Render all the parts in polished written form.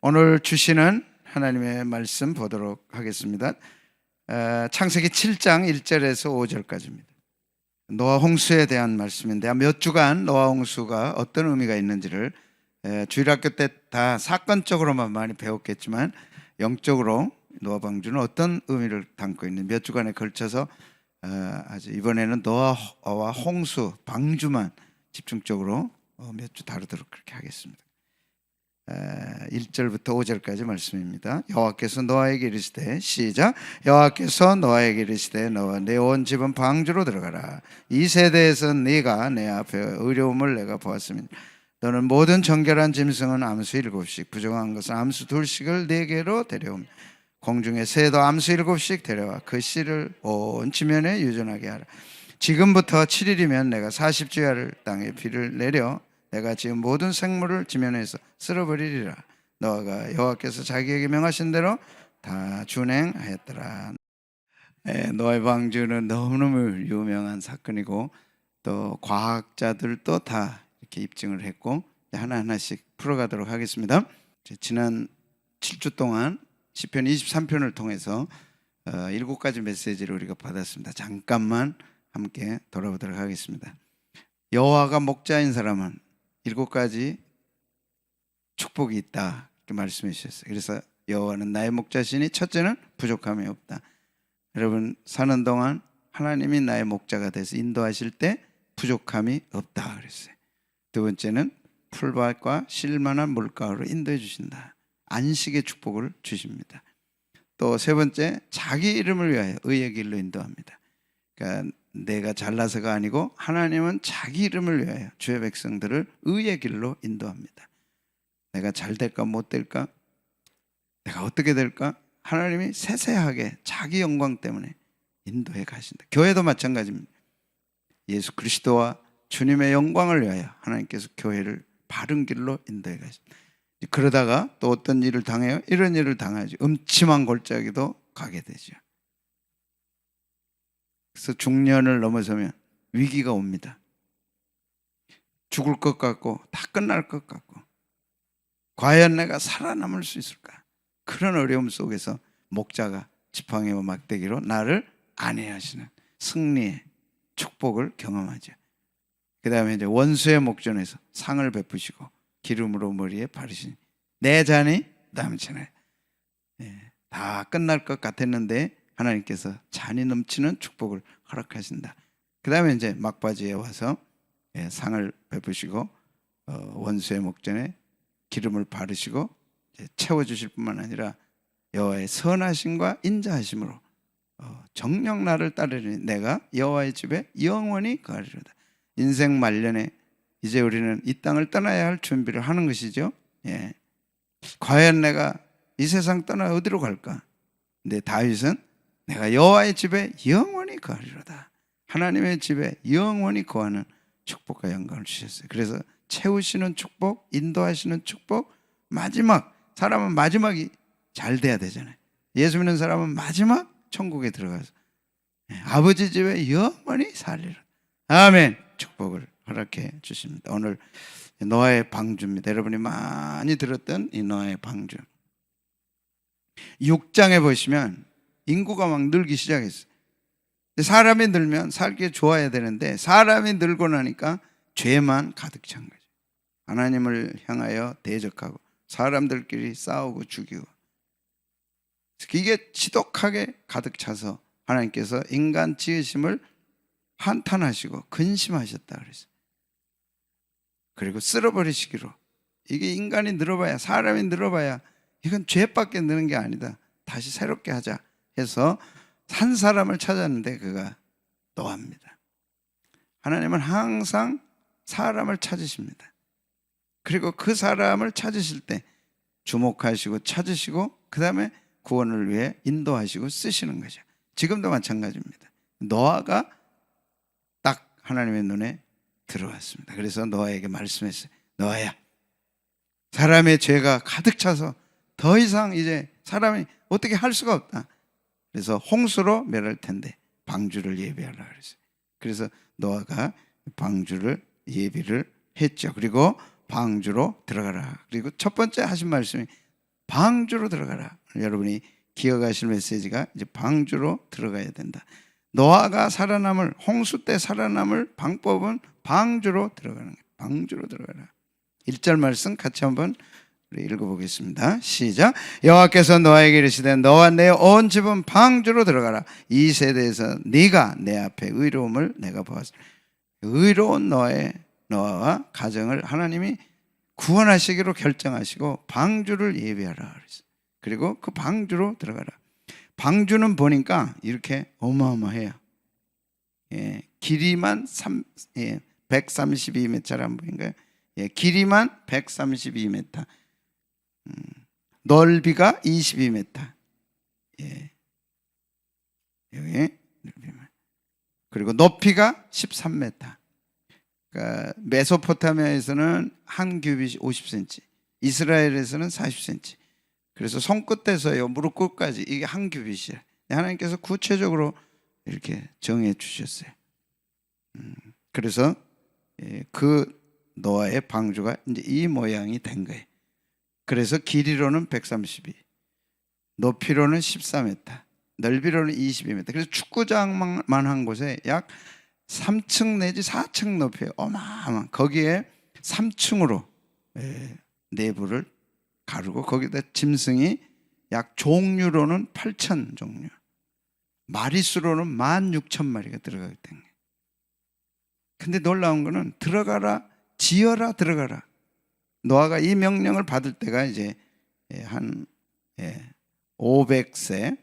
오늘 주시는 하나님의 말씀 보도록 하겠습니다. 창세기 7장 1절에서 5절까지입니다. 노아 홍수에 대한 말씀인데 몇 주간 노아 홍수가 어떤 의미가 있는지를 주일학교 때 다 사건적으로만 많이 배웠겠지만 영적으로 노아 방주는 어떤 의미를 담고 있는 몇 주간에 걸쳐서 아주 이번에는 노아와 홍수 방주만 집중적으로 몇 주 다루도록 그렇게 하겠습니다. 1절부터 5절까지 말씀입니다. 여호와께서 노아에게 이르시되 시작. 여호와께서 노아에게 이르시되 너와 내 온 집은 방주로 들어가라. 이 세대에서 네가 내 앞에 의로움을 내가 보았으니 너는 모든 정결한 짐승은 암수 7씩 부정한 것은 암수 2씩을 네개로 데려오며 공중의 새도 암수 7씩 데려와 그 씨를 온 지면에 유전하게 하라. 지금부터 7일이면 내가 40주야를 땅에 비를 내려 내가 지금 모든 생물을 지면에서 쓸어버리리라. 노아가 여호와께서 자기에게 명하신 대로 다 준행하였더라. 노아의 방주는 너무너무 유명한 사건이고 또 과학자들도 다 이렇게 입증을 했고 하나하나씩 풀어가도록 하겠습니다. 지난 7주 동안 시편 23편을 통해서 7가지 메시지를 우리가 받았습니다. 잠깐만 함께 돌아보도록 하겠습니다. 여호와가 목자인 사람은 7가지 축복이 있다 이렇게 말씀해 주셨어요. 그래서 여호와는 나의 목자시니 첫째는 부족함이 없다. 여러분 사는 동안 하나님이 나의 목자가 돼서 인도하실 때 부족함이 없다 그랬어요. 두 번째는 풀밭과 쉴만한 물가로 인도해 주신다. 안식의 축복을 주십니다. 또 세 번째 자기 이름을 위하여 의의 길로 인도합니다. 그러니까 내가 잘나서가 아니고 하나님은 자기 이름을 위하여 주의 백성들을 의의 길로 인도합니다. 내가 잘 될까 못 될까 내가 어떻게 될까 하나님이 세세하게 자기 영광 때문에 인도해 가신다. 교회도 마찬가지입니다. 예수 그리스도와 주님의 영광을 위하여 하나님께서 교회를 바른 길로 인도해 가십니다. 그러다가 또 어떤 일을 당해요? 이런 일을 당하지 음침한 골짜기도 가게 되죠. 그래서 중년을 넘어서면 위기가 옵니다. 죽을 것 같고 다 끝날 것 같고 과연 내가 살아남을 수 있을까? 그런 어려움 속에서 목자가 지팡이와 막대기로 나를 안위하시는 승리의 축복을 경험하죠. 그 다음에 이제 원수의 목전에서 상을 베푸시고 기름으로 머리에 바르시니 내 잔이 넘치네. 다 끝날 것 같았는데 하나님께서 잔이 넘치는 축복을 허락하신다. 그 다음에 이제 막바지에 와서 상을 베푸시고 원수의 목전에 기름을 바르시고 채워주실 뿐만 아니라 여호와의 선하심과 인자하심으로 정녕 나를 따르리니 내가 여호와의 집에 영원히 거하리로다. 인생 말년에 이제 우리는 이 땅을 떠나야 할 준비를 하는 것이죠. 과연 내가 이 세상 떠나 어디로 갈까? 근데 다윗은 내가 여호와의 집에 영원히 거하리로다. 하나님의 집에 영원히 거하는 축복과 영광을 주셨어요. 그래서 채우시는 축복, 인도하시는 축복, 마지막 사람은 마지막이 잘 돼야 되잖아요. 예수 믿는 사람은 마지막 천국에 들어가서 아버지 집에 영원히 살리라. 아멘. 축복을 허락해 주십니다. 오늘 노아의 방주입니다. 여러분이 많이 들었던 이 노아의 방주 6장에 보시면 인구가 막 늘기 시작했어요. 사람이 늘면 살기 좋아야 되는데 사람이 늘고 나니까 죄만 가득 찬 거죠. 하나님을 향하여 대적하고 사람들끼리 싸우고 죽이고 이게 지독하게 가득 차서 하나님께서 인간 지으심을 한탄하시고 근심하셨다 그랬어요. 그리고 쓸어버리시기로 이게 인간이 늘어봐야 사람이 늘어봐야 이건 죄밖에 느는 게 아니다. 다시 새롭게 하자 해서 한 사람을 찾았는데 그가 노아입니다. 하나님은 항상 사람을 찾으십니다. 그리고 그 사람을 찾으실 때 주목하시고 찾으시고 그 다음에 구원을 위해 인도하시고 쓰시는 거죠. 지금도 마찬가지입니다. 노아가 딱 하나님의 눈에 들어왔습니다. 그래서 노아에게 말씀했어요. 노아야, 사람의 죄가 가득 차서 더 이상 이제 사람이 어떻게 할 수가 없다. 그래서 홍수로 멸할 텐데 방주를 예비하라 그랬어요. 그래서 노아가 방주를 예비를 했죠. 그리고 방주로 들어가라. 그리고 첫 번째 하신 말씀이 방주로 들어가라. 여러분이 기억하실 메시지가 이제 방주로 들어가야 된다. 노아가 살아남을, 홍수 때 살아남을 방법은 방주로 들어가는 거예요. 방주로 들어가라. 1절 말씀 같이 한번 읽어보겠습니다. 시작. 여호와께서 노아에게 이르시되 너와 내 온 집은 방주로 들어가라. 이 세대에서 네가 내 앞에 의로움을 내가 보았으니. 의로운 노아와 가정을 하나님이 구원하시기로 결정하시고 방주를 예비하라 그랬어요. 그리고 그 방주로 들어가라. 방주는 보니까 이렇게 어마어마해요. 길이만 132m짜리 안 보인가요? 길이만 132m, 넓이가 22m. 여기 그리고 높이가 13m. 그러니까 메소포타미아에서는 한 규빗이 50cm, 이스라엘에서는 40cm. 그래서 손끝에서요 무릎 끝까지 이게 한 규빗이에요. 하나님께서 구체적으로 이렇게 정해 주셨어요. 그래서 그 노아의 방주가 이제 이 모양이 된 거예요. 그래서 길이로는 132, 높이로는 14m, 넓이로는 22m. 그래서 축구장만 한 곳에 약 3층 내지 4층 높이에 어마어마한, 거기에 3층으로 내부를 가르고 거기다 짐승이 약 종류로는 8,000 종류, 마리수로는 16,000마리가 들어가게 된 거예요. 근데 놀라운 거는 들어가라, 지어라, 들어가라. 노아가 이 명령을 받을 때가 이제 한 500세,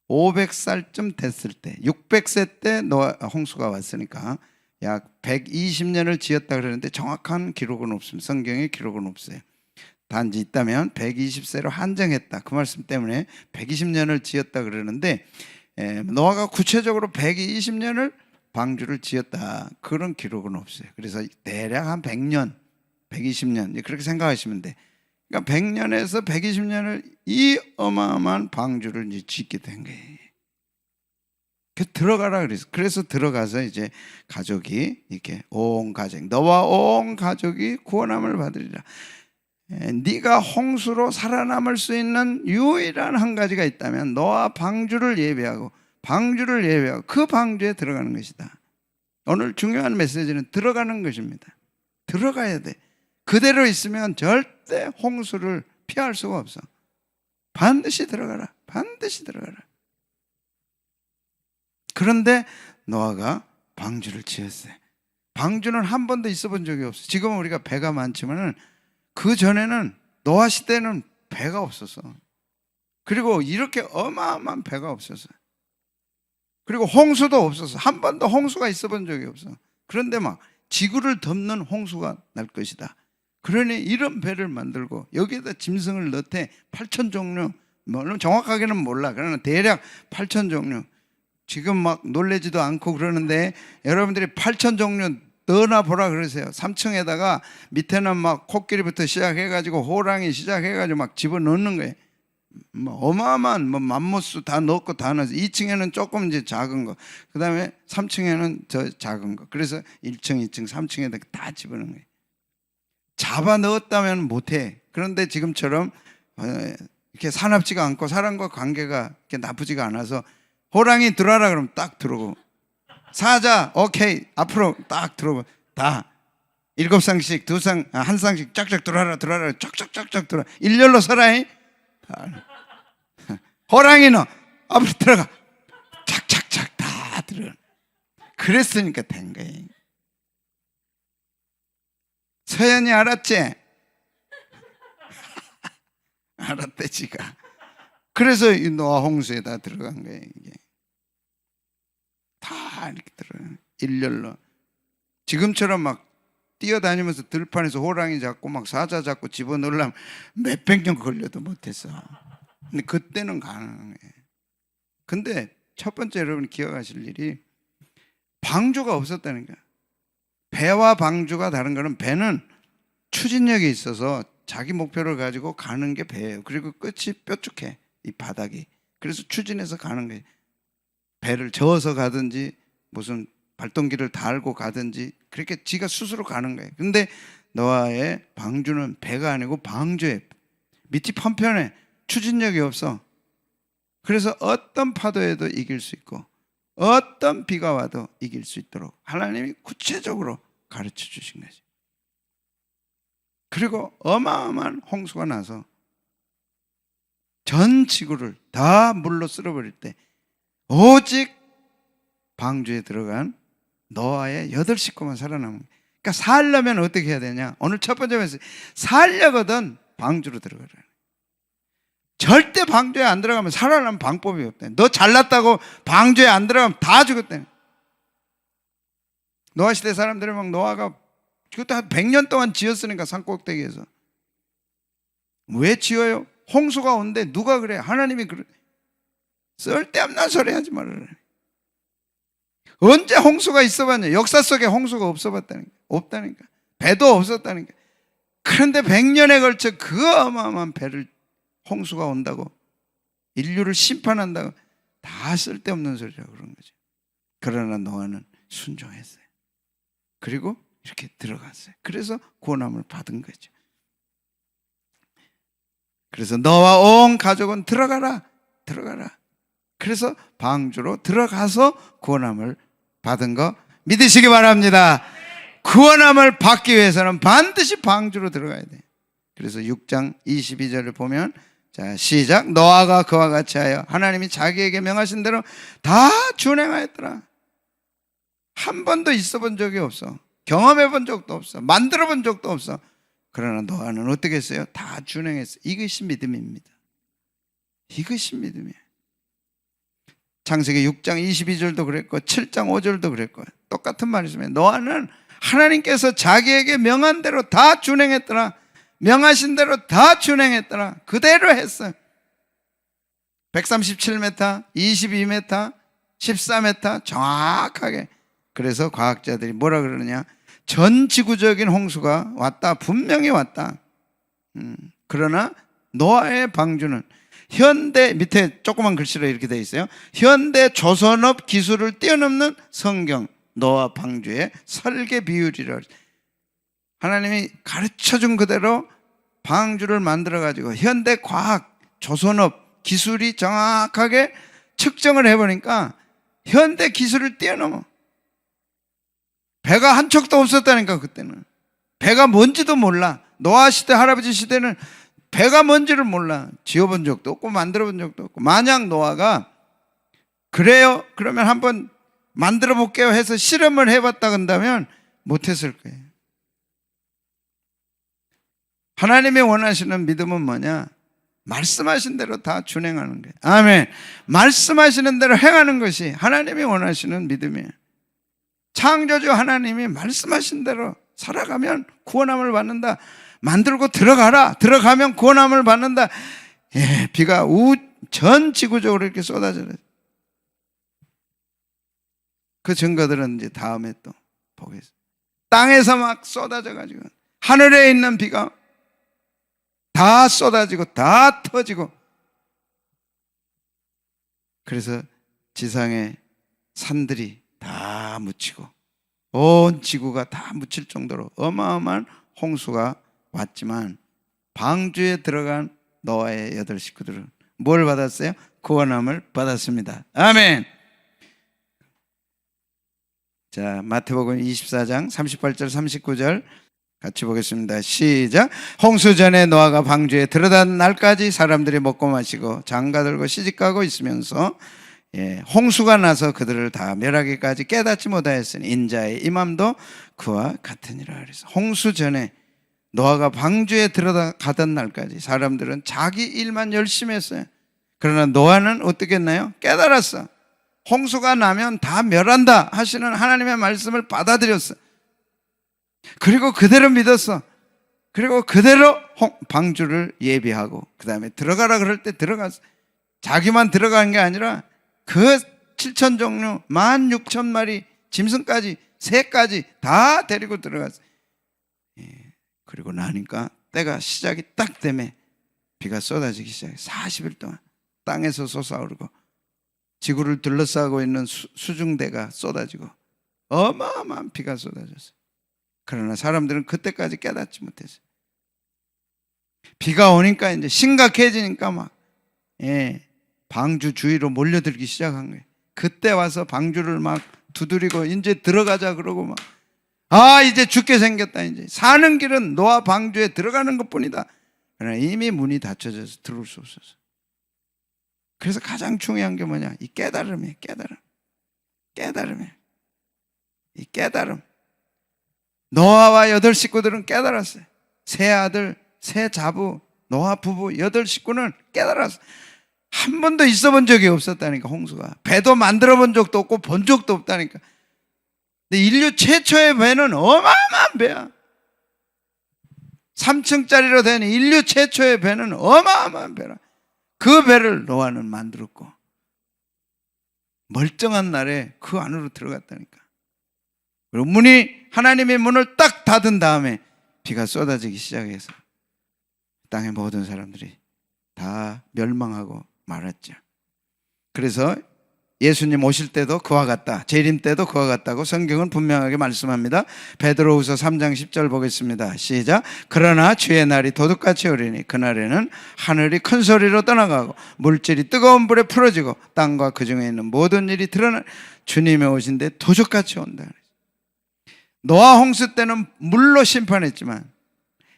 500살쯤 됐을 때, 600세 때 노아 홍수가 왔으니까 약 120년을 지었다 그러는데 정확한 기록은 없습니다. 성경에 기록은 없어요. 단지 있다면 120세로 한정했다. 그 말씀 때문에 120년을 지었다 그러는데 노아가 구체적으로 120년을 방주를 지었다. 그런 기록은 없어요. 그래서 대략 한 100년, 120년 그렇게 생각하시면 돼. 그러니까 100년에서 120년을 이 어마어마한 방주를 이제 짓게 된 거예요. 들어가라 그래서. 그래서 들어가서 이제 가족이 이렇게 온 가족, 너와 온 가족이 구원함을 받으리라. 네가 홍수로 살아남을 수 있는 유일한 한 가지가 있다면 너와 방주를 예배하고 그 방주에 들어가는 것이다. 오늘 중요한 메시지는 들어가는 것입니다. 들어가야 돼. 그대로 있으면 절대 홍수를 피할 수가 없어. 반드시 들어가라. 반드시 들어가라. 그런데 노아가 방주를 지었어요. 방주는 한 번도 있어 본 적이 없어요. 지금은 우리가 배가 많지만은 그 전에는 노아 시대는 배가 없었어. 그리고 이렇게 어마어마한 배가 없었어. 그리고 홍수도 없었어. 한 번도 홍수가 있어 본 적이 없어. 그런데 막 지구를 덮는 홍수가 날 것이다. 그러니 이런 배를 만들고 여기에다 짐승을 넣되 8,000종류, 물론 정확하게는 몰라. 그러나 대략 8,000종류. 지금 막 놀래지도 않고 그러는데 여러분들이 8,000종류 넣어놔 보라 그러세요. 3층에다가 밑에는 막 코끼리부터 시작해가지고 호랑이 시작해가지고 막 집어넣는 거예요. 뭐 어마어마한 뭐 맘모스 다 넣고 다 넣어서 2층에는 조금 이제 작은 거, 그 다음에 3층에는 저 작은 거. 그래서 1층, 2층, 3층에다 다 집어넣는 거예요. 잡아 넣었다면 못해. 그런데 지금처럼 이렇게 사납지가 않고 사람과 관계가 이렇게 나쁘지가 않아서 호랑이 들어와라 그러면 딱 들어오고, 사자 오케이 앞으로 딱 들어오고, 다 7쌍씩 2쌍 한 쌍씩 쫙쫙 들어와라 쫙쫙쫙쫙 들어와. 일렬로 서라잉. 호랑이는 앞으로 들어가 착착착 다 들어. 그랬으니까 된 거예요. 서연이 알았지? 알았대 지가. 그래서 이 노아 홍수에다 들어간 거예요. 이게 다 이렇게 들어요. 일렬로. 지금처럼 막 뛰어다니면서 들판에서 호랑이 잡고 막 사자 잡고 집어넣으려면 몇백 년 걸려도 못했어. 근데 그때는 가능해. 근데 첫 번째 여러분이 기억하실 일이 방주가 없었다는 거야. 배와 방주가 다른 거는, 배는 추진력이 있어서 자기 목표를 가지고 가는 게 배예요. 그리고 끝이 뾰족해, 이 바닥이. 그래서 추진해서 가는 거예요. 배를 저어서 가든지 무슨 발동기를 달고 가든지 그렇게 지가 스스로 가는 거예요. 근데 노아의 방주는 배가 아니고 방주에 밑이 판편해. 추진력이 없어. 그래서 어떤 파도에도 이길 수 있고 어떤 비가 와도 이길 수 있도록 하나님이 구체적으로 가르쳐 주신 거지. 그리고 어마어마한 홍수가 나서 전 지구를 다 물로 쓸어버릴 때 오직 방주에 들어간 노아의 8 식구만 살아남은 거예요. 그러니까 살려면 어떻게 해야 되냐? 오늘 첫 번째 말씀, 살려거든 방주로 들어가라. 절대 방주에 안 들어가면 살아남는 방법이 없다. 너 잘났다고 방주에 안 들어가면 다 죽었다. 노아 시대 사람들이 막 노아가 그것도 한 100년 동안 지었으니까 산꼭대기에서. 왜 지어요? 홍수가 온대. 누가 그래? 하나님이 그래. 쓸데없는 소리 하지 말아라. 언제 홍수가 있어봤냐? 역사 속에 홍수가 없어봤다니까. 없다니까. 배도 없었다니까. 그런데 100년에 걸쳐 그 어마어마한 배를 홍수가 온다고, 인류를 심판한다고, 다 쓸데없는 소리라고 그런 거죠. 그러나 노아는 순종했어요. 그리고 이렇게 들어갔어요. 그래서 구원함을 받은 거죠. 그래서 너와 온 가족은 들어가라. 그래서 방주로 들어가서 구원함을 받은 거 믿으시기 바랍니다. 구원함을 받기 위해서는 반드시 방주로 들어가야 돼요. 그래서 6장 22절을 보면, 자, 시작. 노아가 그와 같이 하여 하나님이 자기에게 명하신 대로 다 준행하였더라. 한 번도 있어 본 적이 없어. 경험해 본 적도 없어. 만들어 본 적도 없어. 그러나 노아는 어떻게 했어요? 다 준행했어요. 이것이 믿음입니다. 이것이 믿음이에요. 창세기 6장 22절도 그랬고 7장 5절도 그랬고 똑같은 말씀이에요. 노아는 하나님께서 자기에게 명한 대로 다 준행했더라. 명하신 대로 다 준행했더라. 그대로 했어요. 137m, 22m, 14m 정확하게. 그래서 과학자들이 뭐라 그러느냐, 전 지구적인 홍수가 왔다. 분명히 왔다. 그러나 노아의 방주는 현대, 밑에 조그만 글씨로 이렇게 되어 있어요. 현대 조선업 기술을 뛰어넘는 성경 노아 방주의 설계 비율이라. 하나님이 가르쳐준 그대로 방주를 만들어가지고 현대 과학, 조선업 기술이 정확하게 측정을 해보니까 현대 기술을 뛰어넘어. 배가 한 척도 없었다니까. 그때는 배가 뭔지도 몰라. 노아 시대, 할아버지 시대는 배가 뭔지를 몰라. 지어본 적도 없고 만들어본 적도 없고. 만약 노아가 그래요, 그러면 한번 만들어 볼게요 해서 실험을 해봤다 한다면 못했을 거예요. 하나님이 원하시는 믿음은 뭐냐? 말씀하신 대로 다 준행하는 거예요. 아멘. 말씀하시는 대로 행하는 것이 하나님이 원하시는 믿음이에요. 창조주 하나님이 말씀하신 대로 살아가면 구원함을 받는다. 만들고 들어가라. 들어가면 구원함을 받는다. 예, 비가 전 지구적으로 이렇게 쏟아져요. 그 증거들은 이제 다음에 또 보겠습니다. 땅에서 막 쏟아져 가지고 하늘에 있는 비가 다 쏟아지고 다 터지고, 그래서 지상의 산들이 다 묻히고 온 지구가 다 묻힐 정도로 어마어마한 홍수가 왔지만 방주에 들어간 노아의 8 식구들은 뭘 받았어요? 구원함을 받았습니다. 아멘. 자, 마태복음 24장 38절 39절 같이 보겠습니다. 시작. 홍수 전에 노아가 방주에 들어간 날까지 사람들이 먹고 마시고 장가들고 시집가고 있으면서 홍수가 나서 그들을 다 멸하기까지 깨닫지 못하였으니 인자의 임함도 그와 같으니라. 그래서 홍수 전에 노아가 방주에 들어가던 날까지 사람들은 자기 일만 열심히 했어요. 그러나 노아는 어떻게 했나요? 깨달았어. 홍수가 나면 다 멸한다 하시는 하나님의 말씀을 받아들였어. 그리고 그대로 믿었어. 그리고 그대로 방주를 예비하고 그 다음에 들어가라 그럴 때 들어갔어. 자기만 들어간 게 아니라 그 7천 종류 16,000마리 짐승까지 새까지 다 데리고 들어갔어. 그리고 나니까 때가 시작이 딱 되면 비가 쏟아지기 시작해. 40일 동안 땅에서 솟아오르고 지구를 둘러싸고 있는 수중대가 쏟아지고 어마어마한 비가 쏟아졌어요. 그러나 사람들은 그때까지 깨닫지 못했어요. 비가 오니까 이제 심각해지니까 막 방주 주위로 몰려들기 시작한 거예요. 그때 와서 방주를 막 두드리고 이제 들어가자 그러고 막 이제 죽게 생겼다. 이제 사는 길은 노아 방주에 들어가는 것뿐이다. 그러나 이미 문이 닫혀져서 들어올 수 없어서. 그래서 가장 중요한 게 뭐냐? 이 깨달음이에요. 깨달음이에요. 이 깨달음. 노아와 8 식구들은 깨달았어요. 세 아들, 세 자부, 노아 부부 8 식구는 깨달았어요. 한 번도 있어 본 적이 없었다니까, 홍수가. 배도 만들어 본 적도 없고 본 적도 없다니까. 근데 인류 최초의 배는 어마어마한 배야. 3층짜리로 된 인류 최초의 배는 어마어마한 배라. 그 배를 노아는 만들었고 멀쩡한 날에 그 안으로 들어갔다니까. 그리고 하나님의 문을 딱 닫은 다음에 비가 쏟아지기 시작해서 땅의 모든 사람들이 다 멸망하고 말았죠. 그래서 예수님 오실 때도 그와 같다, 재림 때도 그와 같다고 성경은 분명하게 말씀합니다. 베드로후서 3장 10절 보겠습니다. 시작. 그러나 주의 날이 도둑같이 오리니 그날에는 하늘이 큰 소리로 떠나가고 물질이 뜨거운 불에 풀어지고 땅과 그 중에 있는 모든 일이 드러나 주님의 오신데 도둑같이 온다. 노아 홍수 때는 물로 심판했지만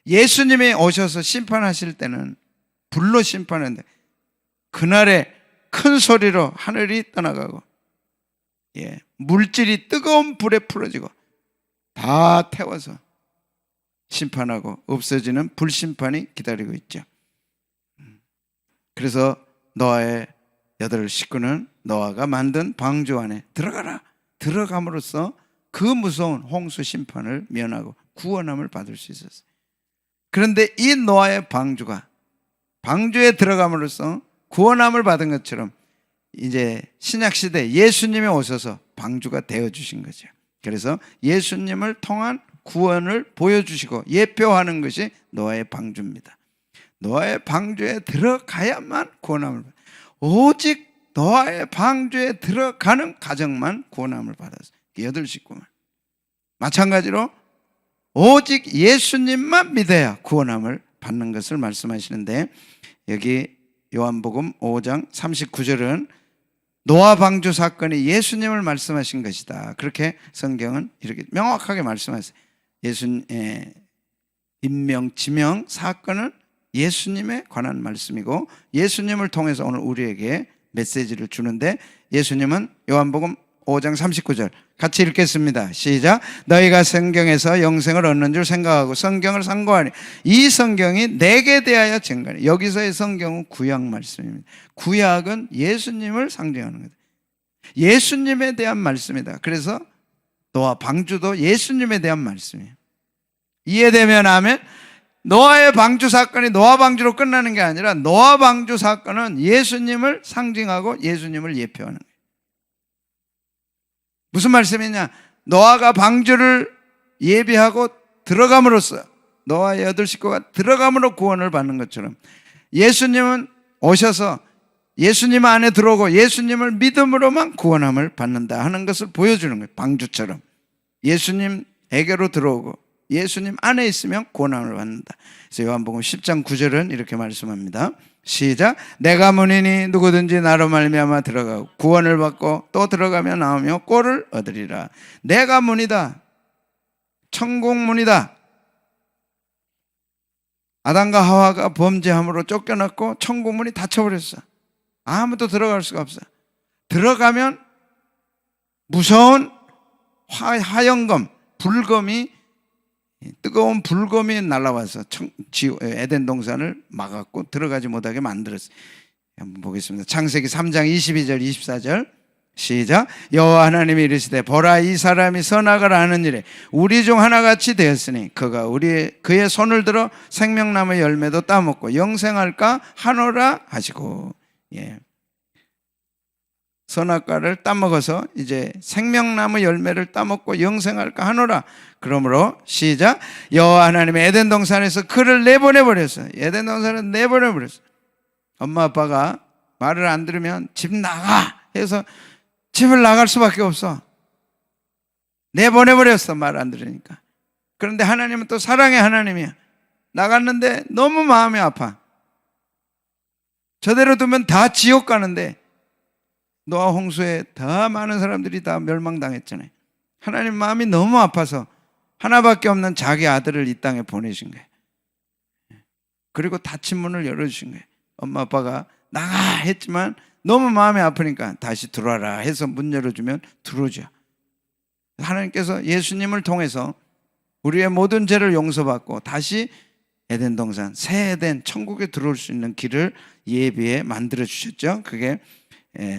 예수님이 오셔서 심판하실 때는 불로 심판했는데 그날에 큰 소리로 하늘이 떠나가고 물질이 뜨거운 불에 풀어지고 다 태워서 심판하고 없어지는 불심판이 기다리고 있죠. 그래서 노아의 8 식구는 노아가 만든 방주 안에 들어감으로써 그 무서운 홍수 심판을 면하고 구원함을 받을 수 있었어요. 그런데 이 노아의 방주에 들어감으로써 구원함을 받은 것처럼 이제 신약시대 예수님이 오셔서 방주가 되어주신 거죠. 그래서 예수님을 통한 구원을 보여주시고 예표하는 것이 노아의 방주입니다. 노아의 방주에 들어가야만 구원함을 받아요. 오직 노아의 방주에 들어가는 가정만 구원함을 받았어요. 8 식구만. 마찬가지로 오직 예수님만 믿어야 구원함을 받는 것을 말씀하시는데, 여기 요한복음 5장 39절은 노아 방주 사건이 예수님을 말씀하신 것이다. 그렇게 성경은 이렇게 명확하게 말씀하세요. 예수님의 임명, 지명 사건은 예수님에 관한 말씀이고 예수님을 통해서 오늘 우리에게 메시지를 주는데, 예수님은 요한복음 5장 39절 같이 읽겠습니다. 시작. 너희가 성경에서 영생을 얻는 줄 생각하고 성경을 상고하니 이 성경이 내게 대하여 증거하니. 여기서의 성경은 구약 말씀입니다. 구약은 예수님을 상징하는 거다. 예수님에 대한 말씀이다. 그래서 노아 방주도 예수님에 대한 말씀이에요. 이해되면 아멘. 노아의 방주 사건이 노아 방주로 끝나는 게 아니라 노아 방주 사건은 예수님을 상징하고 예수님을 예표하는 거예요. 무슨 말씀이냐? 노아가 방주를 예비하고 들어감으로써 노아의 8 식구가 들어감으로 구원을 받는 것처럼 예수님은 오셔서 예수님 안에 들어오고 예수님을 믿음으로만 구원함을 받는다 하는 것을 보여주는 거예요. 방주처럼 예수님에게로 들어오고 예수님 안에 있으면 구원함을 받는다. 그래서 요한복음 10장 9절은 이렇게 말씀합니다. 시작. 내가 문이니 누구든지 나로 말미암아 들어가고 구원을 받고 또 들어가며 나오며 꼴을 얻으리라. 내가 문이다. 천국 문이다. 아담과 하와가 범죄함으로 쫓겨났고 천국 문이 닫혀버렸어. 아무도 들어갈 수가 없어. 들어가면 무서운 화영검, 불검이, 뜨거운 불검이 날아와서 에덴 동산을 막았고 들어가지 못하게 만들었어요. 한번 보겠습니다. 창세기 3장 22절 24절 시작. 여호와 하나님이 이르시되 보라, 이 사람이 선악을 아는 일에 우리 중 하나같이 되었으니 그가 그의 손을 들어 생명나무 열매도 따먹고 영생할까 하노라 하시고. 선악과를 따먹어서 이제 생명나무 열매를 따먹고 영생할까 하노라. 그러므로 시작. 여호와 하나님이 에덴 동산에서 그를 내보내버렸어요. 에덴 동산을 내보내버렸어요. 엄마 아빠가 말을 안 들으면 집 나가 해서 집을 나갈 수밖에 없어. 내보내버렸어. 말 안 들으니까. 그런데 하나님은 또 사랑의 하나님이야. 나갔는데 너무 마음이 아파. 저대로 두면 다 지옥 가는데 노아 홍수에 더 많은 사람들이 다 멸망당했잖아요. 하나님 마음이 너무 아파서 하나밖에 없는 자기 아들을 이 땅에 보내신 거예요. 그리고 닫힌 문을 열어주신 거예요. 엄마 아빠가 나가 했지만 너무 마음이 아프니까 다시 들어와라 해서 문 열어주면 들어오죠. 하나님께서 예수님을 통해서 우리의 모든 죄를 용서받고 다시 에덴 동산, 새 에덴, 천국에 들어올 수 있는 길을 예비해 만들어 주셨죠. 그게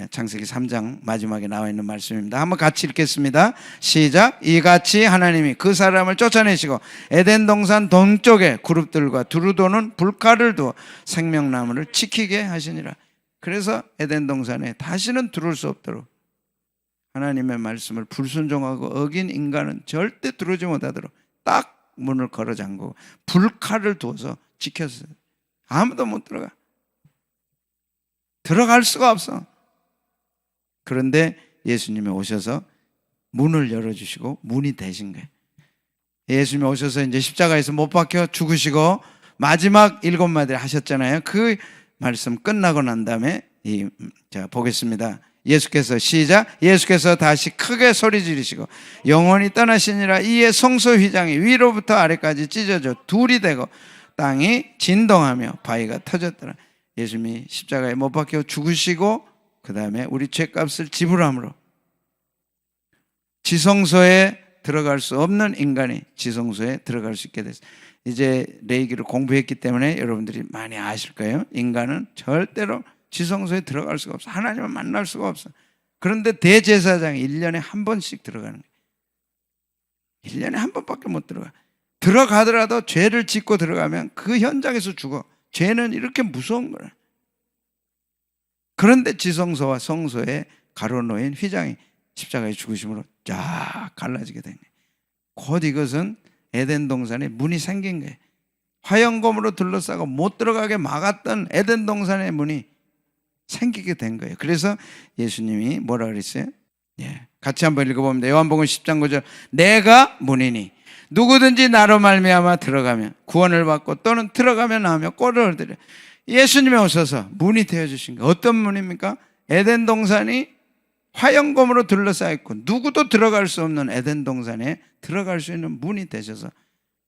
창세기 3장 마지막에 나와 있는 말씀입니다. 한번 같이 읽겠습니다. 시작. 이같이 하나님이 그 사람을 쫓아내시고 에덴 동산 동쪽에 그룹들과 두루 도는 불칼을 두어 생명나무를 지키게 하시니라. 그래서 에덴 동산에 다시는 들어올 수 없도록 하나님의 말씀을 불순종하고 어긴 인간은 절대 들어오지 못하도록 딱 문을 걸어 잠그고 불칼을 두어서 지켰어요. 아무도 못 들어가. 들어갈 수가 없어. 그런데 예수님이 오셔서 문을 열어주시고 문이 되신 거예요. 예수님이 오셔서 이제 십자가에서 못 박혀 죽으시고 마지막 7마디 하셨잖아요. 그 말씀 끝나고 난 다음에 자 보겠습니다. 예수께서 시작. 예수께서 다시 크게 소리 지르시고 영원히 떠나시니라. 이에 성소 휘장이 위로부터 아래까지 찢어져 둘이 되고 땅이 진동하며 바위가 터졌더라. 예수님이 십자가에 못 박혀 죽으시고 그 다음에 우리 죄값을 지불함으로 지성소에 들어갈 수 없는 인간이 지성소에 들어갈 수 있게 됐어요. 이제 레위기를 공부했기 때문에 여러분들이 많이 아실 거예요. 인간은 절대로 지성소에 들어갈 수가 없어. 하나님을 만날 수가 없어. 그런데 대제사장이 1년에 한 번씩 들어가는 거예요. 1년에 한 번밖에 못 들어가. 들어가더라도 죄를 짓고 들어가면 그 현장에서 죽어. 죄는 이렇게 무서운 거야. 그런데 지성소와 성소에 가로놓인 휘장이 십자가의 죽으심으로 쫙 갈라지게 된 거예요. 곧 이것은 에덴 동산에 문이 생긴 거예요. 화영검으로 둘러싸고 못 들어가게 막았던 에덴 동산의 문이 생기게 된 거예요. 그래서 예수님이 뭐라 그랬어요? 같이 한번 읽어봅니다. 요한복음 10장 9절. 내가 문이니 누구든지 나로 말미암아 들어가면 구원을 받고 또는 들어가면 나오며 꼴을 얻으리라. 예수님이 오셔서 문이 되어주신 거예요. 어떤 문입니까? 에덴 동산이 화영검으로 둘러싸여 있고 누구도 들어갈 수 없는 에덴 동산에 들어갈 수 있는 문이 되셔서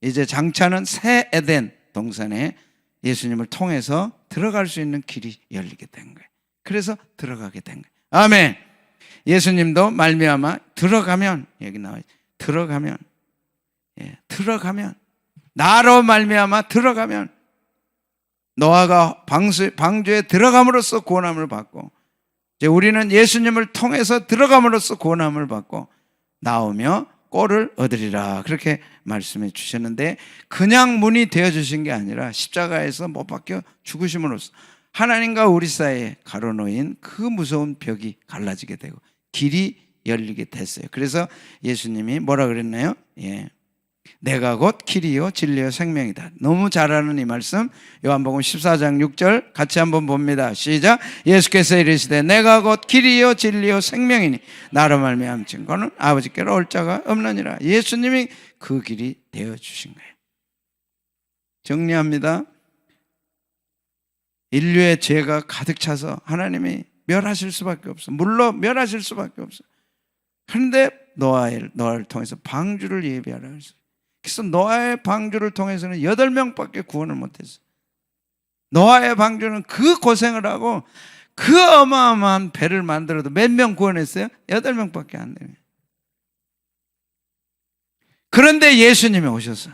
이제 장차는 새 에덴 동산에 예수님을 통해서 들어갈 수 있는 길이 열리게 된 거예요. 그래서 들어가게 된 거예요. 아멘. 예수님도 말미암아 들어가면 여기 나와요. 들어가면 나로 말미암아 들어가면 노아가 방주에 들어감으로써 구원함을 받고 이제 우리는 예수님을 통해서 들어감으로써 구원함을 받고 나오며 꼴을 얻으리라 그렇게 말씀해 주셨는데 그냥 문이 되어주신 게 아니라 십자가에서 못 박혀 죽으심으로써 하나님과 우리 사이에 가로놓인 그 무서운 벽이 갈라지게 되고 길이 열리게 됐어요. 그래서 예수님이 뭐라 그랬나요? 내가 곧 길이요 진리요 생명이다. 너무 잘 아는 이 말씀 요한복음 14장 6절 같이 한번 봅니다. 시작. 예수께서 이르시되 내가 곧 길이요 진리요 생명이니 나로 말미암은 증거는 아버지께로 올 자가 없느니라. 예수님이 그 길이 되어주신 거예요. 정리합니다. 인류의 죄가 가득 차서 하나님이 멸하실 수밖에 없어. 물로 멸하실 수밖에 없어. 그런데 노아를 통해서 방주를 예비하라 했어요. 그래서 노아의 방주를 통해서는 8명밖에 구원을 못했어요. 노아의 방주는 그 고생을 하고 그 어마어마한 배를 만들어도 몇 명 구원했어요? 8명밖에 안 됩니다. 그런데 예수님이 오셔서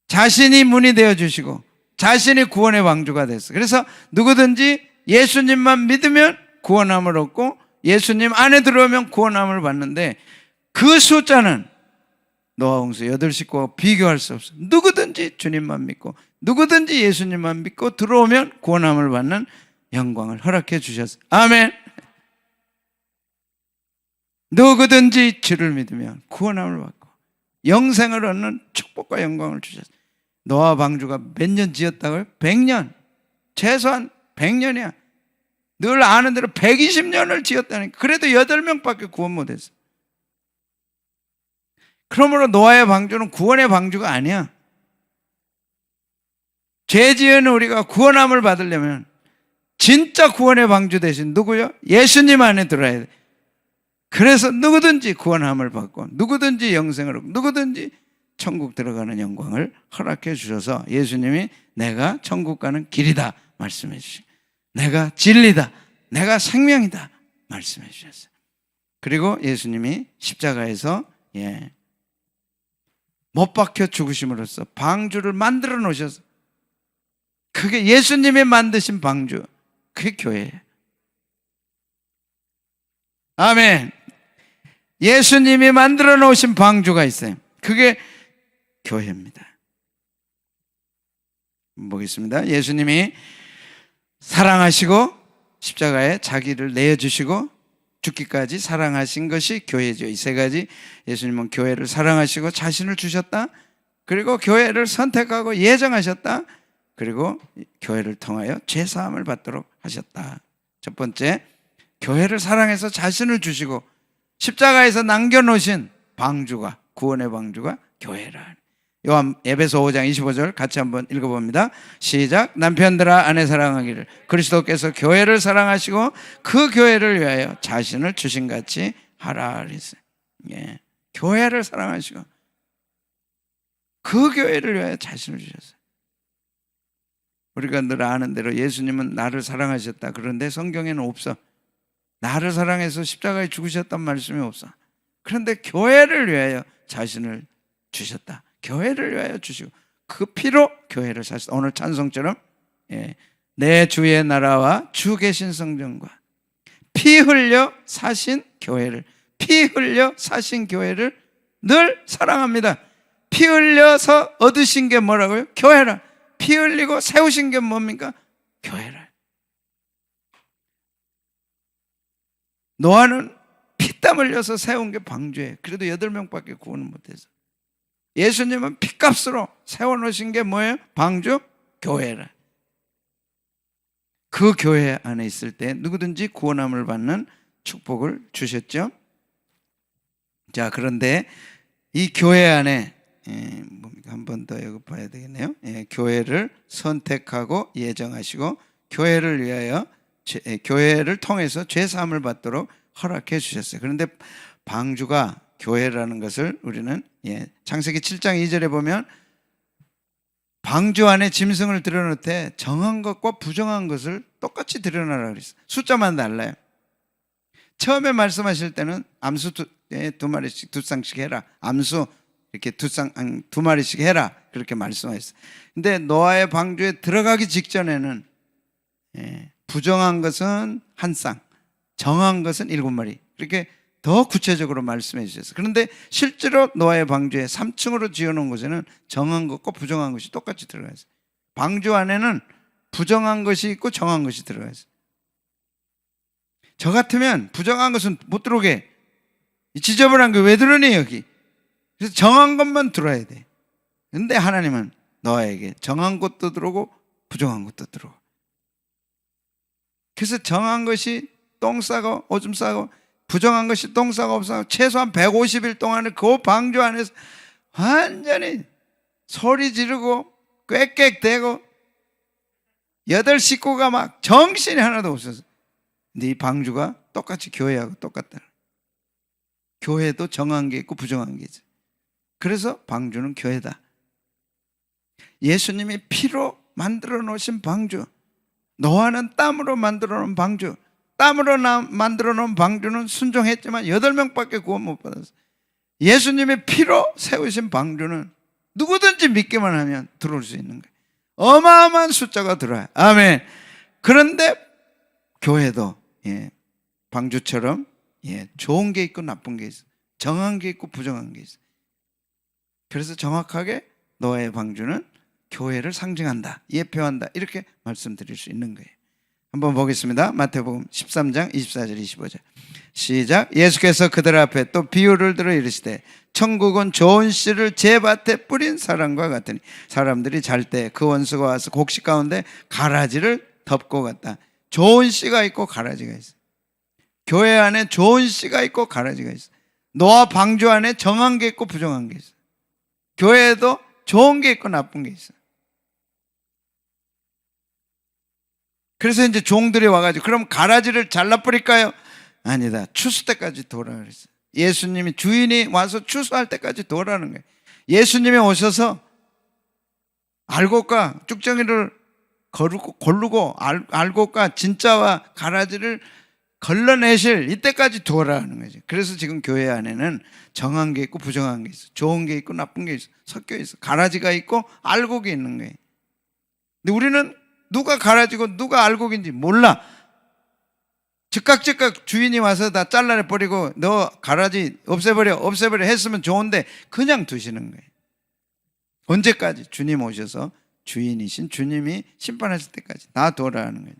자신이 문이 되어주시고 자신이 구원의 방주가 됐어요. 그래서 누구든지 예수님만 믿으면 구원함을 얻고 예수님 안에 들어오면 구원함을 받는데 그 숫자는 노아 홍수 8식구와 비교할 수 없어요. 누구든지 주님만 믿고 누구든지 예수님만 믿고 들어오면 구원함을 받는 영광을 허락해 주셨어요. 아멘. 누구든지 주를 믿으면 구원함을 받고 영생을 얻는 축복과 영광을 주셨어요. 노아 방주가 몇 년 지었다고요? 100년. 최소한 100년이야. 늘 아는 대로 120년을 지었다니까. 그래도 8명밖에 구원 못했어요. 그러므로 노아의 방주는 구원의 방주가 아니야. 죄 지은 우리가 구원함을 받으려면 진짜 구원의 방주 대신 누구요? 예수님 안에 들어야 돼. 그래서 누구든지 구원함을 받고 누구든지 영생을 얻고 누구든지 천국 들어가는 영광을 허락해 주셔서 예수님이 내가 천국 가는 길이다 말씀해 주시고 내가 진리다, 내가 생명이다 말씀해 주셨어요. 그리고 예수님이 십자가에서 못 박혀 죽으심으로써 방주를 만들어 놓으셔서 그게 예수님이 만드신 방주, 그게 교회예요. 아멘. 예수님이 만들어 놓으신 방주가 있어요. 그게 교회입니다. 보겠습니다. 예수님이 사랑하시고 십자가에 자기를 내어주시고 죽기까지 사랑하신 것이 교회죠. 이 세 가지. 예수님은 교회를 사랑하시고 자신을 주셨다. 그리고 교회를 선택하고 예정하셨다. 그리고 교회를 통하여 죄사함을 받도록 하셨다. 첫 번째, 교회를 사랑해서 자신을 주시고 십자가에서 남겨놓으신 방주가, 구원의 방주가 교회라. 에베소 5장 25절 같이 한번 읽어봅니다. 시작. 남편들아 아내 사랑하기를 그리스도께서 교회를 사랑하시고 그 교회를 위하여 자신을 주신같이 하라 그랬어요. 교회를 사랑하시고 그 교회를 위하여 자신을 주셨어요. 우리가 늘 아는 대로 예수님은 나를 사랑하셨다. 그런데 성경에는 없어. 나를 사랑해서 십자가에 죽으셨단 말씀이 없어. 그런데 교회를 위하여 자신을 주셨다. 교회를 위하여 주시고 그 피로 교회를 사셨다. 오늘 찬송처럼 내 주의 나라와 주 계신 성전과 피 흘려 사신 교회를, 피 흘려 사신 교회를 늘 사랑합니다. 피 흘려서 얻으신 게 뭐라고요? 교회라. 피 흘리고 세우신 게 뭡니까? 교회라. 노아는 피땀 흘려서 세운 게 방주예요. 그래도 8명밖에 구원을 못해서. 예수님은 피값으로 세워놓으신 게 뭐예요? 방주? 교회라. 그 교회 안에 있을 때 누구든지 구원함을 받는 축복을 주셨죠. 자, 그런데 이 교회 안에 한 번 더 여기 봐야 되겠네요. 교회를 선택하고 예정하시고 교회를 위하여 교회를 통해서 죄사함을 받도록 허락해 주셨어요. 그런데 방주가 교회라는 것을 우리는 창세기 7장 2절에 보면 방주 안에 짐승을 들여놓을 때 정한 것과 부정한 것을 똑같이 들여놓으라고 그랬어요. 숫자만 달라요. 처음에 말씀하실 때는 암수 두 마리씩 두 쌍씩 해라. 암수 이렇게 두 마리씩 해라. 그렇게 말씀하셨어요. 근데 노아의 방주에 들어가기 직전에는 부정한 것은 한 쌍, 정한 것은 7마리. 그렇게 더 구체적으로 말씀해 주셨어요. 그런데 실제로 노아의 방주에 3층으로 지어놓은 곳에는 정한 것과 부정한 것이 똑같이 들어가 있어요. 방주 안에는 부정한 것이 있고 정한 것이 들어가 있어요. 저 같으면 부정한 것은 못 들어오게, 지저분한 게 왜 들어오니 여기. 그래서 정한 것만 들어야 돼. 근데 하나님은 노아에게 정한 것도 들어오고 부정한 것도 들어오고. 그래서 정한 것이 똥 싸고 오줌 싸고 부정한 것이 똥 싸고 오줌 싸고 최소한 150일 동안은 그 방주 안에서 완전히 소리 지르고 꽥꽥대고 8 식구가 막 정신이 하나도 없어서. 근데 이 방주가 똑같이 교회하고 똑같다. 교회도 정한 게 있고 부정한 게 있어요. 그래서 방주는 교회다. 예수님이 피로 만들어 놓으신 방주, 노아는 땀으로 만들어 놓은 방주, 땀으로 만들어 놓은 방주는 순종했지만 8명밖에 구원 못 받았어요. 예수님의 피로 세우신 방주는 누구든지 믿기만 하면 들어올 수 있는 거예요. 어마어마한 숫자가 들어와요. 아멘. 그런데 교회도 방주처럼 좋은 게 있고 나쁜 게 있어요. 정한 게 있고 부정한 게 있어요. 그래서 정확하게 노아의 방주는 교회를 상징한다, 예표한다, 이렇게 말씀드릴 수 있는 거예요. 한번 보겠습니다. 마태복음 13장 24절 25절 시작. 예수께서 그들 앞에 또 비유를 들어 이르시되 천국은 좋은 씨를 제 밭에 뿌린 사람과 같으니 사람들이 잘 때 그 원수가 와서 곡식 가운데 가라지를 덮고 갔다. 좋은 씨가 있고 가라지가 있어요. 교회 안에 좋은 씨가 있고 가라지가 있어요. 노아 방주 안에 정한 게 있고 부정한 게 있어요. 교회에도 좋은 게 있고 나쁜 게 있어요. 그래서 이제 종들이 와가지고 그럼 가라지를 잘라버릴까요? 아니다. 추수 때까지 둬라 그랬어요. 예수님이 주인이 와서 추수할 때까지 둬라는 거예요. 예수님이 오셔서 알곡과 쭉정이를 고르고 알곡과 진짜와 가라지를 걸러내실 이때까지 두어라는 거죠. 그래서 지금 교회 안에는 정한 게 있고 부정한 게 있어. 좋은 게 있고 나쁜 게 있어. 섞여 있어. 가라지가 있고 알곡이 있는 거예요. 근데 우리는 누가 가라지고 누가 알곡인지 몰라. 즉각 주인이 와서 다 잘라내버리고 너 가라지 없애버려 했으면 좋은데 그냥 두시는 거예요. 언제까지? 주님 오셔서 주인이신 주님이 심판하실 때까지 놔둬라는 거예요.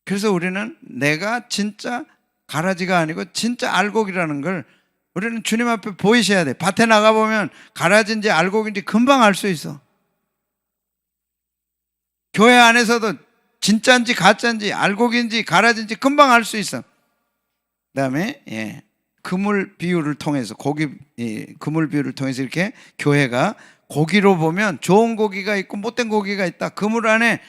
그래서 우리는 내가 진짜 가라지가 아니고 진짜 알곡이라는 걸 우리는 주님 앞에 보이셔야 돼. 밭에 나가보면 가라지인지 알곡인지 금방 알 수 있어. 교회 안에서도 진짜인지 가짜인지 알곡인지 가라지인지 금방 알 수 있어. 그 다음에 그물 비유를 통해서 그물 비유를 통해서 이렇게 교회가 고기로 보면 좋은 고기가 있고 못된 고기가 있다. 그물 안에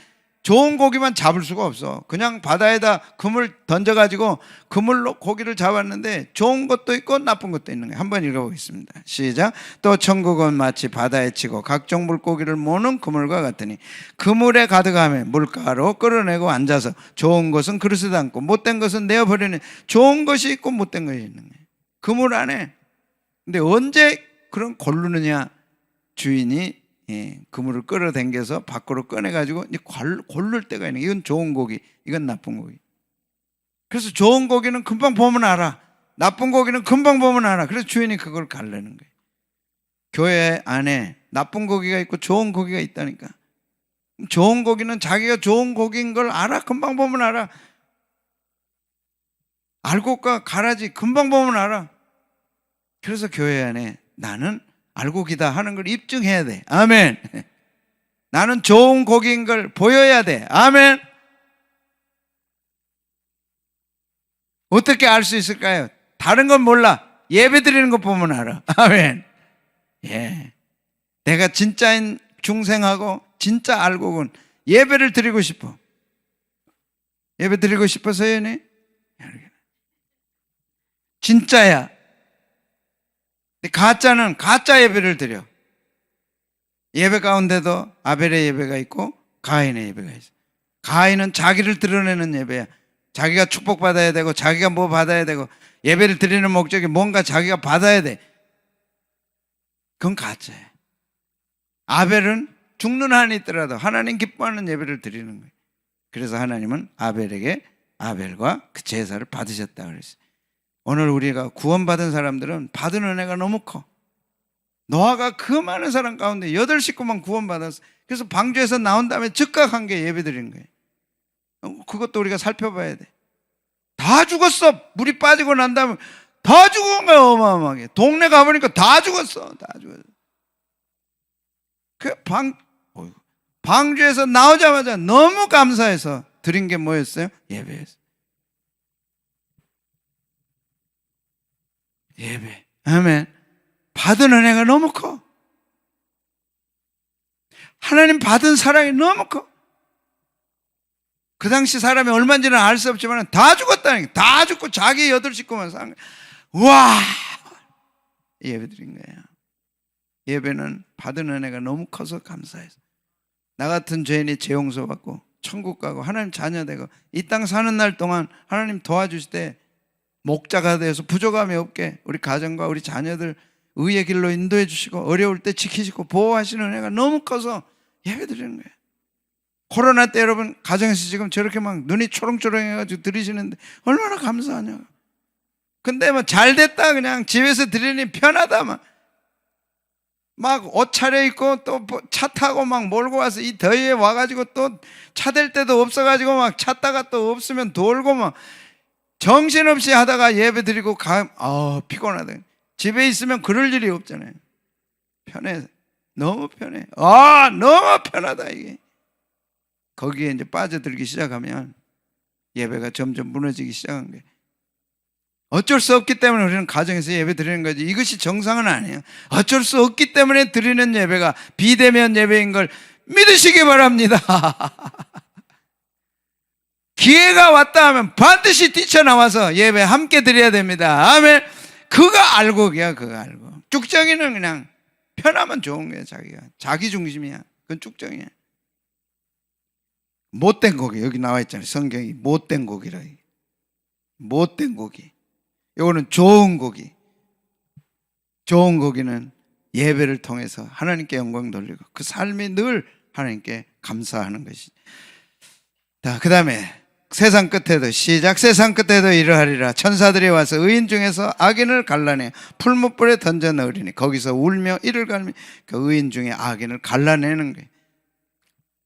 좋은 고기만 잡을 수가 없어. 그냥 바다에다 그물 던져가지고 그물로 고기를 잡았는데 좋은 것도 있고 나쁜 것도 있는 거예요. 한번 읽어보겠습니다. 시작. 또 천국은 마치 바다에 치고 각종 물고기를 모는 그물과 같으니 그물에 가득하며 물가로 끌어내고 앉아서 좋은 것은 그릇에 담고 못된 것은 내어버리는 좋은 것이 있고 못된 것이 있는 거예요. 그물 안에. 근데 언제 그런 고르느냐? 주인이 그물을 끌어당겨서 밖으로 꺼내가지고 이제 고를 때가 있는 거예요. 이건 좋은 고기, 이건 나쁜 고기. 그래서 좋은 고기는 금방 보면 알아. 나쁜 고기는 금방 보면 알아. 그래서 주인이 그걸 가르는 거예요. 교회 안에 나쁜 고기가 있고 좋은 고기가 있다니까. 좋은 고기는 자기가 좋은 고기인 걸 알아. 금방 보면 알아. 알곡과 가라지 금방 보면 알아. 그래서 교회 안에 나는 알곡이다 하는 걸 입증해야 돼. 아멘. 나는 좋은 고기인 걸 보여야 돼. 아멘. 어떻게 알 수 있을까요? 다른 건 몰라. 예배 드리는 거 보면 알아. 아멘. 내가 진짜인 중생하고 진짜 알곡은 예배를 드리고 싶어. 예배 드리고 싶어서요? 진짜야. 가짜는 가짜 예배를 드려. 예배 가운데도 아벨의 예배가 있고 가인의 예배가 있어. 가인은 자기를 드러내는 예배야. 자기가 축복받아야 되고 자기가 뭐 받아야 되고 예배를 드리는 목적이 뭔가 자기가 받아야 돼. 그건 가짜야. 아벨은 죽는 한이 있더라도 하나님 기뻐하는 예배를 드리는 거예요. 그래서 하나님은 아벨에게 아벨과 그 제사를 받으셨다 그랬어요. 오늘 우리가 구원받은 사람들은 받은 은혜가 너무 커. 노아가 그 많은 사람 가운데 8식구만 구원받았어. 그래서 방주에서 나온 다음에 즉각 한 게 예배드리는 거예요. 그것도 우리가 살펴봐야 돼. 다 죽었어. 물이 빠지고 난 다음에 다 죽은 거야. 어마어마하게. 동네 가보니까 다 죽었어. 다 죽었어. 방주에서 나오자마자 너무 감사해서 드린 게 뭐였어요? 예배였어요. 예배. 아멘. 받은 은혜가 너무 커. 하나님 받은 사랑이 너무 커. 그 당시 사람이 얼마인지는 알 수 없지만 다 죽었다니까. 다 죽고 자기 8식구만 산 거야. 우와! 예배 드린 거예요. 예배는 받은 은혜가 너무 커서 감사해서. 나 같은 죄인이 죄 용서받고 천국 가고 하나님 자녀 되고 이 땅 사는 날 동안 하나님 도와주실 때 목자가 되어서 부족함이 없게 우리 가정과 우리 자녀들 의의 길로 인도해 주시고 어려울 때 지키시고 보호하시는 은혜가 너무 커서 예배 드리는 거예요. 코로나 때 여러분 가정에서 지금 저렇게 막 눈이 초롱초롱해가지고 드리시는데 얼마나 감사하냐. 근데 뭐 잘 됐다 그냥 집에서 드리니 편하다 막 옷 차려입고 또 차 타고 막 몰고 와서 이 더위에 와가지고 또 차 댈 데도 없어가지고 막 찾다가 또 없으면 돌고 막 정신없이 하다가 예배 드리고 피곤하다. 집에 있으면 그럴 일이 없잖아요. 편해. 너무 편해. 너무 편하다 이게. 거기에 이제 빠져들기 시작하면 예배가 점점 무너지기 시작한 거예요. 어쩔 수 없기 때문에 우리는 가정에서 예배 드리는 거지, 이것이 정상은 아니에요. 어쩔 수 없기 때문에 드리는 예배가 비대면 예배인 걸 믿으시기 바랍니다. 기회가 왔다 하면 반드시 뛰쳐나와서 예배 함께 드려야 됩니다. 아멘. 그거 알고 그거 알고. 쭉정이는 그냥 편하면 좋은 거예요. 자기가 자기 중심이야. 그건 쭉정이야. 못된 고기, 여기 나와 있잖아요. 성경이 못된 고기라. 못된 고기. 이거는 좋은 고기. 좋은 고기는 예배를 통해서 하나님께 영광 돌리고 그 삶이 늘 하나님께 감사하는 것이. 자, 그 다음에 세상 끝에도, 시작. 세상 끝에도 이러하리라. 천사들이 와서 의인 중에서 악인을 갈라내 풀무불에 던져 넣으리니 거기서 울며 이를 갈며. 그 의인 중에 악인을 갈라내는 거예요.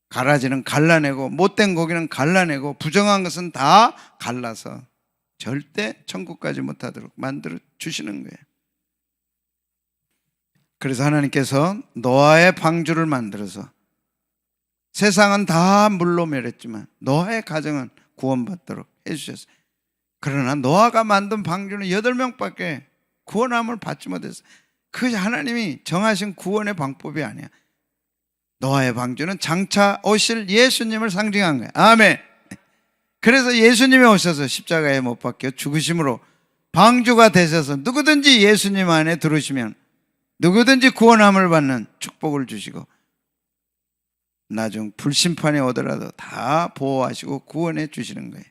가라지는 갈라내고 못된 고기는 갈라내고 부정한 것은 다 갈라서 절대 천국까지 못하도록 만들어 주시는 거예요. 그래서 하나님께서 노아의 방주를 만들어서 세상은 다 물로 멸했지만 노아의 가정은 구원받도록 해주셨어요. 그러나 노아가 만든 방주는 8명밖에 구원함을 받지 못했어요. 그것이 하나님이 정하신 구원의 방법이 아니야. 노아의 방주는 장차 오실 예수님을 상징한 거예요. 아멘. 그래서 예수님이 오셔서 십자가에 못 박혀 죽으심으로 방주가 되셔서 누구든지 예수님 안에 들으시면 누구든지 구원함을 받는 축복을 주시고 나중 불심판이 오더라도 다 보호하시고 구원해 주시는 거예요.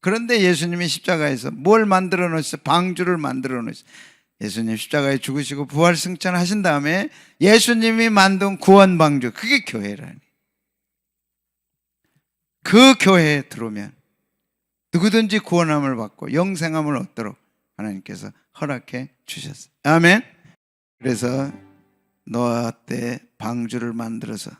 그런데 예수님이 십자가에서 뭘 만들어 놓으셨어요? 방주를 만들어 놓으셨어요. 예수님 십자가에 죽으시고 부활 승천하신 다음에 예수님이 만든 구원 방주, 그게 교회라니. 그 교회에 들어오면 누구든지 구원함을 받고 영생함을 얻도록 하나님께서 허락해 주셨어요. 아멘. 그래서 노아 때 방주를 만들어서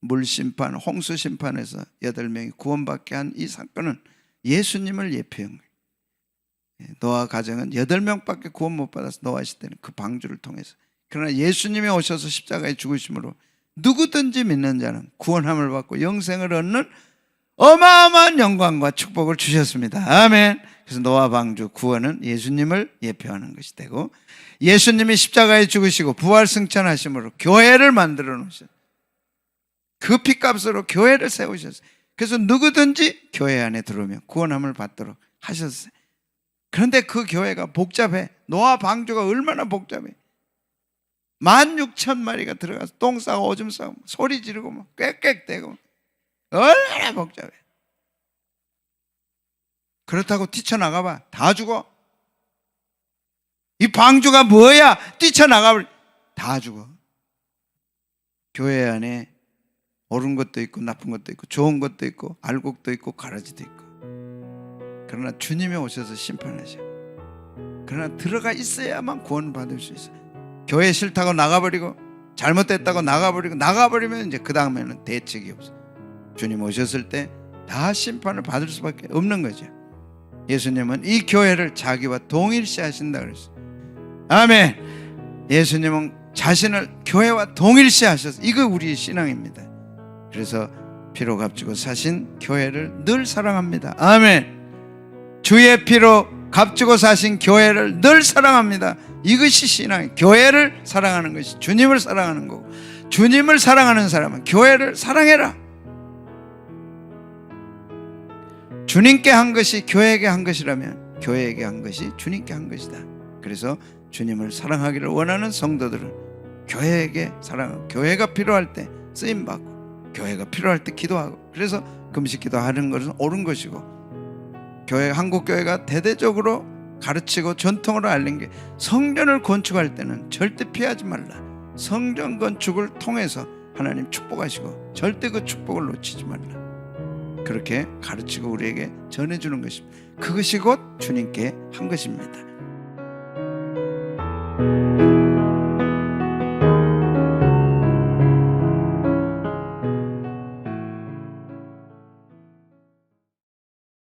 물심판, 홍수심판에서 8명이 구원받게 한 이 사건은 예수님을 예표한 거예요. 노아 가정은 8명밖에 구원 못 받아서 노아 시대는 그 방주를 통해서. 그러나 예수님이 오셔서 십자가에 죽으심으로 누구든지 믿는 자는 구원함을 받고 영생을 얻는 어마어마한 영광과 축복을 주셨습니다. 아멘. 그래서 노아 방주 구원은 예수님을 예표하는 것이 되고, 예수님이 십자가에 죽으시고 부활 승천하심으로 교회를 만들어 놓으셨어요. 그 피값으로 교회를 세우셨어요. 그래서 누구든지 교회 안에 들어오면 구원함을 받도록 하셨어요. 그런데 그 교회가 복잡해. 노아 방주가 얼마나 복잡해. 16,000마리가 들어가서 똥 싸고 오줌 싸고 소리 지르고 막 꽥꽥대고 얼마나 복잡해. 그렇다고 뛰쳐나가봐 다 죽어. 이 방주가 뭐야? 뛰쳐나가봐 다 죽어. 교회 안에 옳은 것도 있고 나쁜 것도 있고 좋은 것도 있고 알곡도 있고 가라지도 있고. 그러나 주님이 오셔서 심판하셔. 그러나 들어가 있어야만 구원을 받을 수 있어요. 교회 싫다고 나가버리고 잘못됐다고 나가버리면 이제 그 다음에는 대책이 없어. 주님 오셨을 때 다 심판을 받을 수밖에 없는 거죠. 예수님은 이 교회를 자기와 동일시 하신다 그랬어요. 아멘. 예수님은 자신을 교회와 동일시 하셔서, 이거 우리의 신앙입니다. 그래서 피로 값주고 사신 교회를 늘 사랑합니다. 아멘. 주의 피로 값주고 사신 교회를 늘 사랑합니다. 이것이 신앙이에요. 교회를 사랑하는 것이 주님을 사랑하는 거고, 주님을 사랑하는 사람은 교회를 사랑해라. 주님께 한 것이 교회에게 한 것이라면 교회에게 한 것이 주님께 한 것이다. 그래서 주님을 사랑하기를 원하는 성도들은 교회에게 사랑하고, 교회가 필요할 때 쓰임받고, 교회가 필요할 때 기도하고. 그래서 금식 기도하는 것은 옳은 것이고, 교회, 한국교회가 대대적으로 가르치고 전통으로 알린 게, 성전을 건축할 때는 절대 피하지 말라. 성전 건축을 통해서 하나님 축복하시고 절대 그 축복을 놓치지 말라. 그렇게 가르치고 우리에게 전해주는 것입니다. 그것이 곧 주님께 한 것입니다.